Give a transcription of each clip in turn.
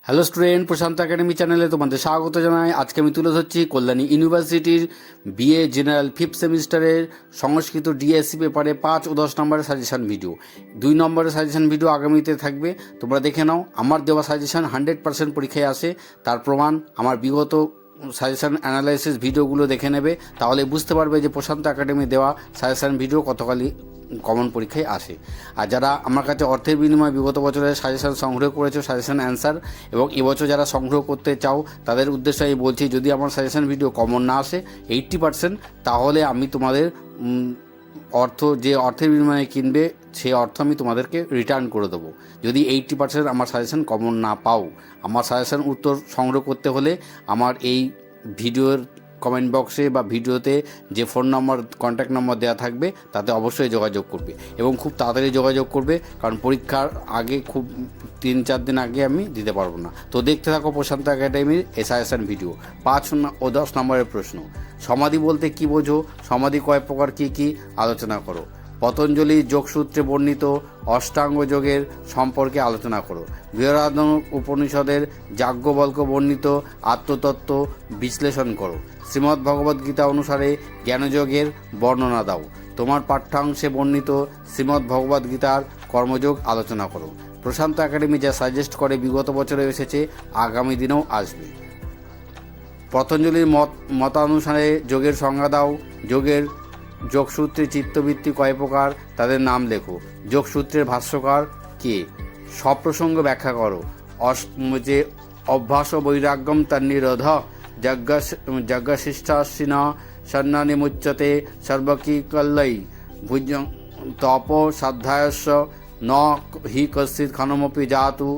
Hello student, প্রশান্ত academy চ্যানেলে তোমাদের স্বাগত জানাই। আজকে আমি তুলে ধরছি কল্যাণী ইউনিভার্সিটির বিএ জেনারেল ফিফথ সেমিস্টারের সংস্কৃত ডিএসসি পেপারে 5 ও 10 নম্বরের সাজেশন ভিডিও। 2 নম্বরের সাজেশন ভিডিও আগামীতে থাকবে, তোমরা দেখে নাও। আমার দেওয়া সাজেশন 100% পরীক্ষায় আসে, তার প্রমাণ আমার বিগত সাজেশন অ্যানালাইসিস ভিডিওগুলো দেখে নেবে, তাহলে বুঝতে পারবে যে প্রশান্ত একাডেমি দেওয়া সাজেশন ভিডিও কতকালই কমন পরীক্ষায় আসে। আর যারা আমার কাছে অর্থের বিনিময়ে বিগত বছরের সাজেশন সংগ্রহ করেছো, সাজেশন অ্যান্সার, এবং এবছর যারা সংগ্রহ করতে চাও তাদের উদ্দেশ্যে আমি বলছি, যদি আমার সাজেশন ভিডিও কমন না আসে 80%, তাহলে আমি তোমাদের যে অর্থের বিনিময়ে কিনবে সেই অর্থ আমি তোমাদেরকে রিটার্ন করে দেবো, যদি 80% আমার সাজেশন কমন না পাও। আমার সাজেশন উত্তর সংগ্রহ করতে হলে আমার এই ভিডিওর কমেন্ট বক্সে বা ভিডিওতে যে ফোন নম্বর, কন্ট্যাক্ট নম্বর দেওয়া থাকবে তাতে অবশ্যই যোগাযোগ করবে, এবং খুব তাড়াতাড়ি যোগাযোগ করবে, কারণ পরীক্ষার আগে খুব 3-4 দিন আগে আমি দিতে পারবো না। তো দেখতে থাকো প্রশান্ত একাডেমির সাজেশন ভিডিও। 5 ও 10 নম্বরের প্রশ্ন। সমাধি বলতে কি বোঝো? সমাধি কয় প্রকার, কী কী আলোচনা করো। পতঞ্জলি যোগসূত্রে বর্ণিত অষ্টাঙ্গ যোগের সম্পর্কে আলোচনা করো। বৃহদারণ্যক উপনিষদের যাজ্ঞবল্ক্য বর্ণিত আত্মতত্ত্ব বিশ্লেষণ করো। শ্রীমদ্ ভগবদ্গীতা অনুসারে জ্ঞানযোগের বর্ণনা দাও। তোমার পাঠ্যাংশে বর্ণিত শ্রীমদ্ ভগবদ্গীতার কর্মযোগ আলোচনা করো। প্রশান্ত একাডেমি যা সাজেস্ট করে বিগত বছরে এসেছে, আগামী দিনেও আসবে। পতঞ্জলির মতানুসারে যোগের সংজ্ঞা দাও। যোগসূত্রে চিত্তবৃত্তি কয় প্রকার, তাদের নাম লেখো। যোগসূত্রের ভাষ্যকার কে? সপ্রসঙ্গ ব্যাখ্যা করো। যে অভ্যাস বৈরাগ্যম তন্নিরোধ যজ্ঞশিষ্টাসিন সন্নানি মুচ্যতে সর্বকিকল্যৈ ভুজ তপ সাধ্যায়স্য ন হি কশ্চিৎ ক্ষণমপি জাতু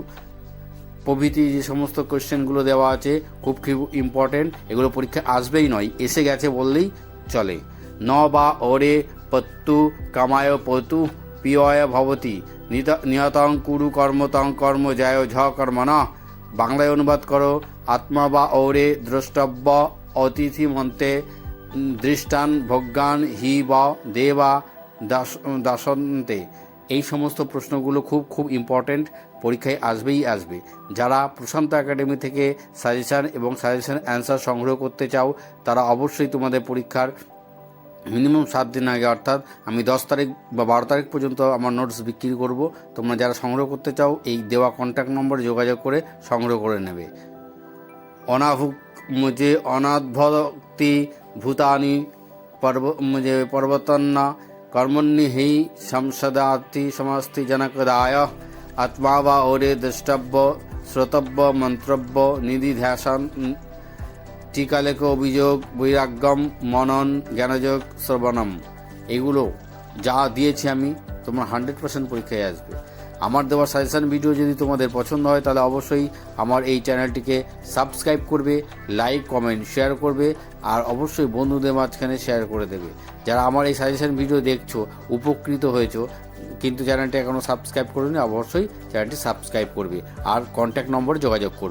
প্রভৃতি যে সমস্ত কোশ্চেনগুলো দেওয়া আছে, খুব ইম্পর্টেন্ট। এগুলো পরীক্ষা আসবেই নয়, এসে গেছে বললেই চলে। ন বা ওরে পত্তু কামায় পতু পিয় ভবতি নিয়তং কুরু কর্মতং কর্ম জয় ঝ কর্ম ন। বাংলায় অনুবাদ করো। আত্মা বা ওরে দ্রষ্টব্য অতিথি মন্তে দৃষ্টান ভোগ্যান হি বা দেবা দাসন্তে। এই সমস্ত প্রশ্নগুলো খুব ইম্পর্টেন্ট, পরীক্ষায় আসবে। যারা প্রশান্ত একাডেমি থেকে সাজেশান এবং সাজেশান অ্যান্সার সংগ্রহ করতে চাও, তারা অবশ্যই তোমাদের পরীক্ষার মিনিমাম 7 দিন আগে, অর্থাৎ আমি 10 তারিখ বা 12 তারিখ পর্যন্ত আমার নোটস বিক্রি করব। তোমরা যারা সংগ্রহ করতে চাও, এই দেওয়া কন্ট্যাক্ট নম্বরে যোগাযোগ করে সংগ্রহ করে নেবে। অনাদ্ভক্তি ভূতানি পর্বতন্না কর্মণ্যি হি সংসদাতি সমস্তি জনকদায় আত্মা বা ওরে দ্রষ্টব্য শ্রোতব্য মন্ত্রব্য নিধিধ্যাসন টিকালেখ অভিযোগ বৈরাগ্যম মনন জ্ঞানযোগ শ্রবণম। এগুলো যা দিয়েছি আমি, তোমার 100% পরীক্ষায় আসবে। আমার দেওয়া সাজেশন ভিডিও যদি তোমাদের পছন্দ হয়, তাহলে অবশ্যই আমার এই চ্যানেলটিকে সাবস্ক্রাইব করবে, লাইক কমেন্ট শেয়ার করবে, আর অবশ্যই বন্ধুদের মাঝখানে শেয়ার করে দেবে। যারা আমার এই সাজেশন ভিডিও দেখছো, উপকৃত হয়েছো, কিন্তু চ্যানেলটি এখনও সাবস্ক্রাইব করোনি, অবশ্যই চ্যানেলটি সাবস্ক্রাইব করবে আর কন্ট্যাক্ট নম্বরে যোগাযোগ করবে।